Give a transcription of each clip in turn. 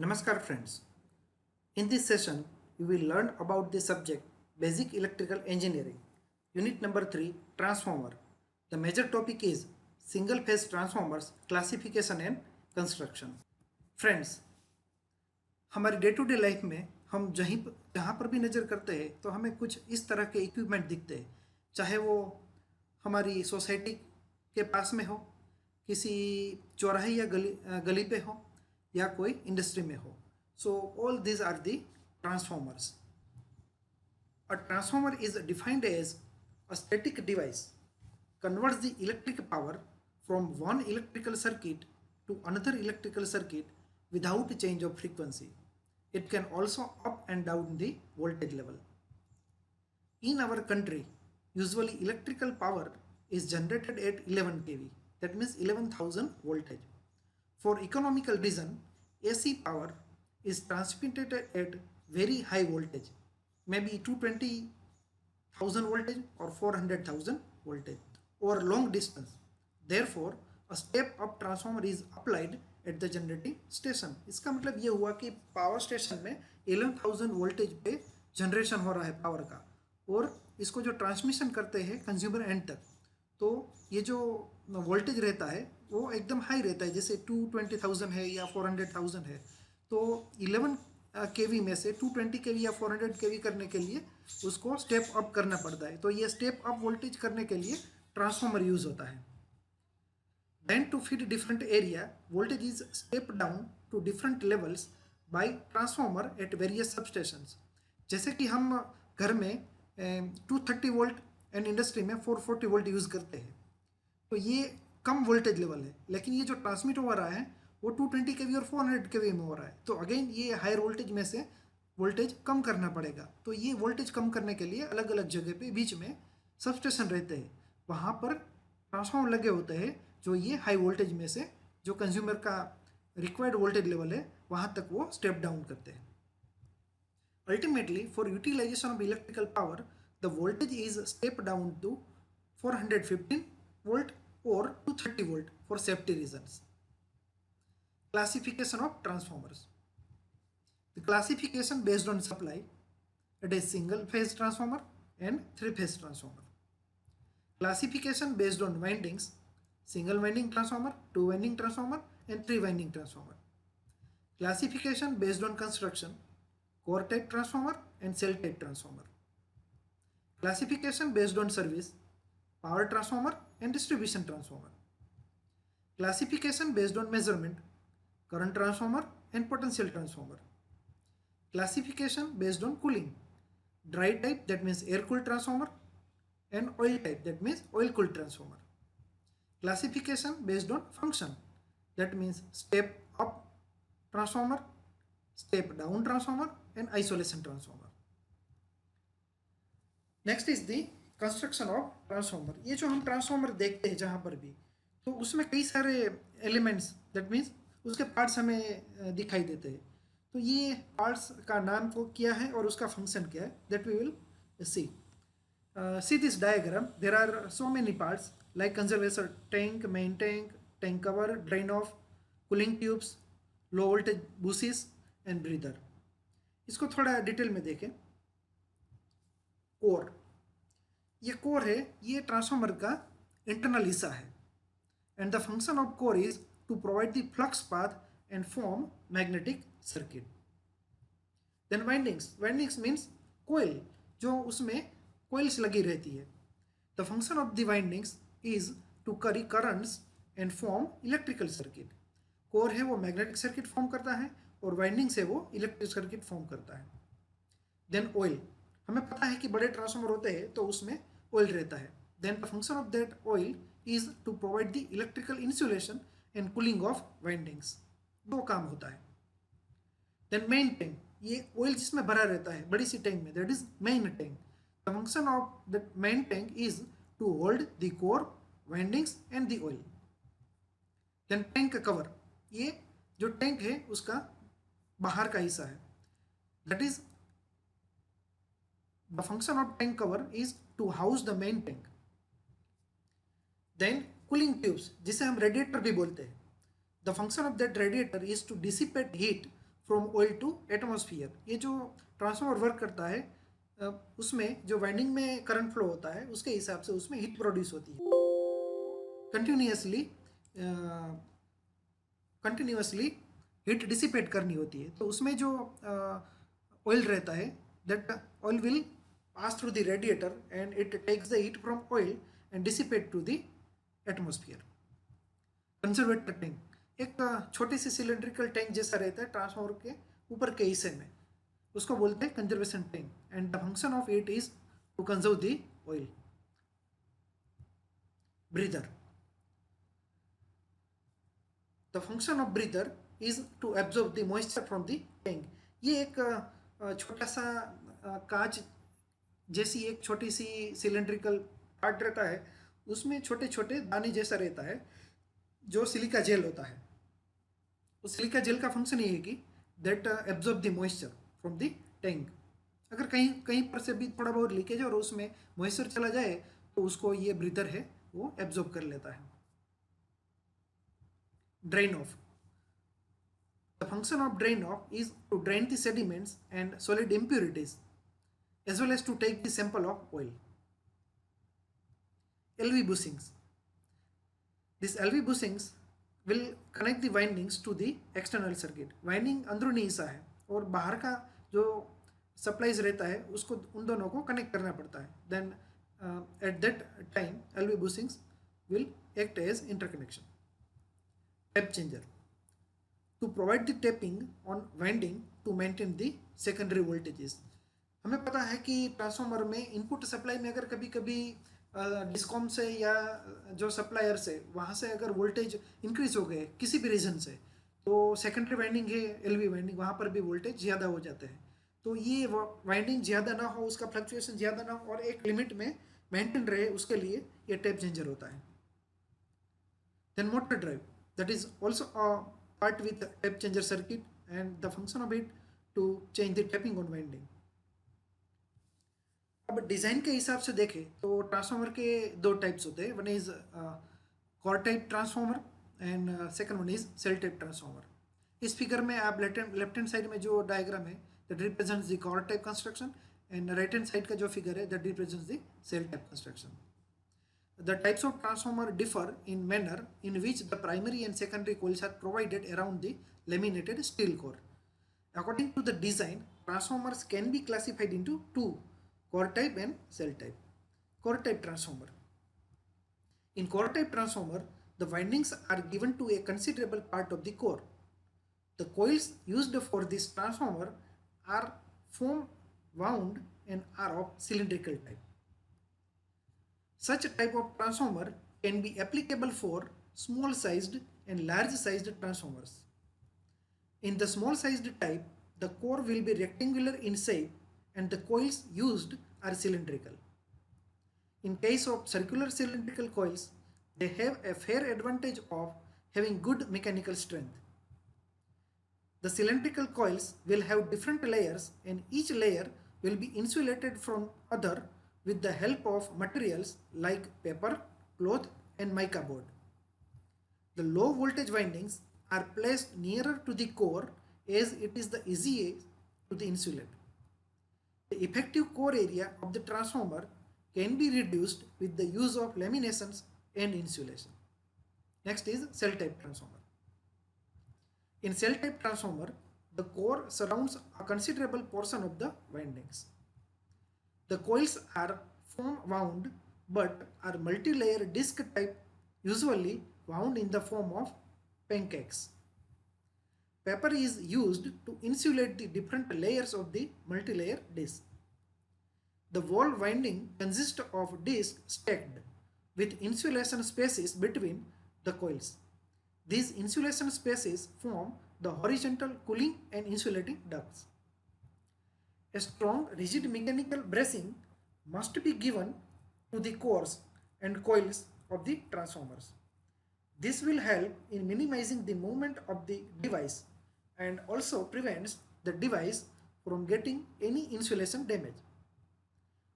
Namaskar friends. In this session, you will learn about the subject Basic Electrical Engineering, Unit number 3, Transformer. The major topic is Single Phase Transformers, Classification and Construction. Friends, हमारी day to day life में हम जहाँ पर भी नज़र करते हैं तो हमें कुछ इस तरह के इक्विपमेंट दिखते हैं, चाहे वो हमारी सोसाइटी के पास में हो, किसी चौराहे या गली पे हो, या कोई इंडस्ट्री में हो. So all this are the transformers. A transformer is defined as a static device converts the electric power from one electrical circuit to another electrical circuit without change of frequency. It can also up and down the voltage level. In our country, usually electrical power is generated at 11 kV, that means 11,000 voltage. For economical reason, AC power is transmitted at very high voltage, maybe 220,000 voltage or 400,000 voltage over long distance. Therefore, a step-up transformer is applied at the generating station. इसका मतलब ये हुआ कि power station में 11,000 voltage पे generation हो रहा है पावर का, और इसको जो ट्रांसमिशन करते हैं कंज्यूमर एंड तक, तो ये जो वोल्टेज रहता है वो एकदम हाई रहता है, जैसे 220,000 है या 400,000 है. तो 11 केवी में से 220 केवी या 400 केवी करने के लिए उसको स्टेप अप करना पड़ता है. तो ये स्टेप अप वोल्टेज करने के लिए ट्रांसफॉर्मर यूज होता है. Then to fit different area, voltage is stepped down to different levels by transformer at various substations. जैसे कि हम घर में 230 वोल्ट एंड इंडस्ट्री में 440 वोल्ट यूज़ करते हैं, तो ये कम वोल्टेज लेवल है. लेकिन ये जो ट्रांसमिट हो रहा है वो 220 केवी और 400 केवी में हो रहा है, तो अगेन ये हायर वोल्टेज में से वोल्टेज कम करना पड़ेगा. तो ये वोल्टेज कम करने के लिए अलग अलग जगह पे बीच में सबस्टेशन रहते हैं, वहाँ पर ट्रांसफॉर्मर लगे होते हैं जो ये हाई वोल्टेज में से जो कंज्यूमर का रिक्वायर्ड वोल्टेज लेवल है वहाँ तक वो स्टेप डाउन करते हैं. Ultimately for utilization of electrical power the voltage is step down to 415 volt or 230 volt for safety reasons. Classification of transformers. The classification based on supply, it is single phase transformer and three phase transformer. Classification based on windings, single winding transformer, two winding transformer and three winding transformer. Classification based on construction, core type transformer and cell type transformer. Classification based on service, power transformer and distribution transformer. Classification based on measurement, current transformer and potential transformer. Classification based on cooling, dry type, that means air cooled transformer, and oil type, that means oil cooled transformer. Classification based on function, that means step up transformer, step down transformer and isolation transformer. Next is the construction of transformer. ये जो हम transformer देखते हैं जहाँ पर भी, तो उसमें कई सारे एलिमेंट्स, दैट मीन्स उसके पार्ट्स हमें दिखाई देते हैं. तो ये पार्ट्स का नाम को क्या है और उसका फंक्शन क्या है, that we will see this diagram. There are so many parts like conservator tank, main tank, tank cover, drain off, cooling tubes, low voltage बूसिस एंड ब्रीदर. इसको थोड़ा डिटेल में देखें. कोर, ये कोर है, ये ट्रांसफॉर्मर का इंटरनल हिस्सा है. And the function of core is to provide the flux path and form magnetic circuit. Then windings, windings means coil, जो उसमें कोयल्स लगी रहती है. The function of the windings is to carry currents and form electrical circuit. Core है वो magnetic circuit form करता है और वाइंडिंग्स है वो इलेक्ट्रिक सर्किट फॉर्म करता है. देन ऑयल, हमें पता है कि बड़े ट्रांसफॉर्मर होते हैं तो उसमें ऑयल रहता है. Then the function of that oil is to provide the electrical insulation and cooling of windings. दो काम होता है. देन मेन टैंक, ये ऑयल जिसमें भरा रहता है बड़ी सी टैंक में, that is main tank. The function of the main tank is to hold the core, windings and the oil. Then tank cover, ये जो टैंक है उसका बाहर का हिस्सा है, that is the function of tank cover is to house the main tank. Then cooling tubes, जिसे हम radiator भी बोलते हैं, the function of that radiator is to dissipate heat from oil to atmosphere. ये जो ट्रांसफार्मर वर्क करता है उसमें जो वाइंडिंग में करंट फ्लो होता है उसके हिसाब से उसमें हीट प्रोड्यूस होती है कंटिन्यूसली। कंटिन्यूसली हीट डिसिपेट करनी होती है, तो उसमें जो ऑयल रहता है that oil will pass through the radiator and it takes the heat from oil and dissipate to the atmosphere. Conservator tank एक छोटी सी सिलेंड्रिकल टैंक जैसा रहता है ट्रांसफार्मर के ऊपर के हिस्से में, उसको बोलते हैं conservation tank and the function of it is to conserve the oil. Breather, the function of breather is to absorb the moisture from the tank. ये एक छोटा सा कांच जैसी एक छोटी सी सिलेंड्रिकल पार्ट रहता है, उसमें छोटे छोटे दाने जैसा रहता है जो सिलिका जेल होता है। उस सिलिका जेल का फंक्शन ये है कि that absorb the moisture from the tank. अगर कहीं कहीं पर से भी थोड़ा बहुत लीकेज और उसमें मॉइस्चर चला जाए तो उसको ये ब्रीदर है वो एब्जॉर्ब कर लेता है। Drain off, the function of drain off is to drain the sediments and solid impurities as well as to take the sample of oil. LV bushings, this LV bushings will connect the windings to the external circuit. Winding अंदरूनी हिस्सा है और बाहर का जो supplies रहता है उसको उन दोनों को कनेक्ट करना पड़ता है। Then at that time LV bushings will act as interconnection. Tap changer, to provide the tapping on winding to maintain the secondary voltages. हमें पता है कि ट्रांसफार्मर में इनपुट सप्लाई में अगर कभी कभी डिस्कॉम से या जो सप्लायर से वहाँ से अगर वोल्टेज इंक्रीज हो गए किसी भी रीज़न से, तो सेकेंडरी वाइंडिंग है LV वाइंडिंग, वहाँ पर भी वोल्टेज ज़्यादा हो जाते हैं। तो ये वाइंडिंग ज़्यादा ना हो, उसका फ्लक्चुएशन ज़्यादा ना हो और एक लिमिट में मेंटेन रहे, उसके लिए ये टैप चेंजर होता है। Then motor drive, that is also part with tap changer circuit and the function of it to change the tapping on winding. अब डिज़ाइन के हिसाब से देखें तो ट्रांसफार्मर के दो टाइप्स होते हैं, one is core type transformer and second one is shell type transformer. इस फिगर में आप लेफ्ट हैंड साइड में जो डायग्राम है that represents the core type construction and right hand side का जो फिगर है that represents the shell type construction. The types of transformer differ in manner in which the primary and secondary coils are provided around the laminated steel core. According to the design, transformers can be classified into two, core type and cell type. Core type transformer. In core type transformer, the windings are given to a considerable part of the core. The coils used for this transformer are foam wound and are of cylindrical type. Such type of transformer can be applicable for small sized and large sized transformers. In the small sized type, the core will be rectangular in shape and the coils used are cylindrical. In case of circular cylindrical coils, they have a fair advantage of having good mechanical strength. The cylindrical coils will have different layers and each layer will be insulated from other with the help of materials like paper, cloth and mica board. The low voltage windings are placed nearer to the core as it is the easiest to the insulate. The effective core area of the transformer can be reduced with the use of laminations and insulation. Next is cell type transformer. In cell type transformer, the core surrounds a considerable portion of the windings. The coils are foam wound but are multi-layer disc type, usually wound in the form of pancakes. Paper is used to insulate the different layers of the multi-layer disc. The wall winding consists of discs stacked with insulation spaces between the coils. These insulation spaces form the horizontal cooling and insulating ducts. A strong rigid mechanical bracing must be given to the cores and coils of the transformers. This will help in minimizing the movement of the device and also prevents the device from getting any insulation damage.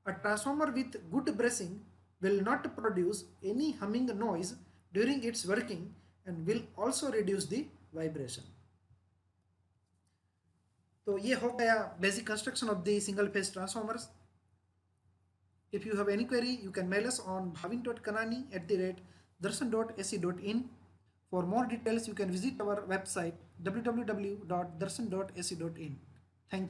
A transformer with good bracing will not produce any humming noise during its working and will also reduce the vibration. तो ये हो गया basic construction of the single phase transformers. If you have any query, you can mail us on bhavin.kanani@darshan.ac.in. For more details, you can visit our website www.darshan.ac.in. Thank you.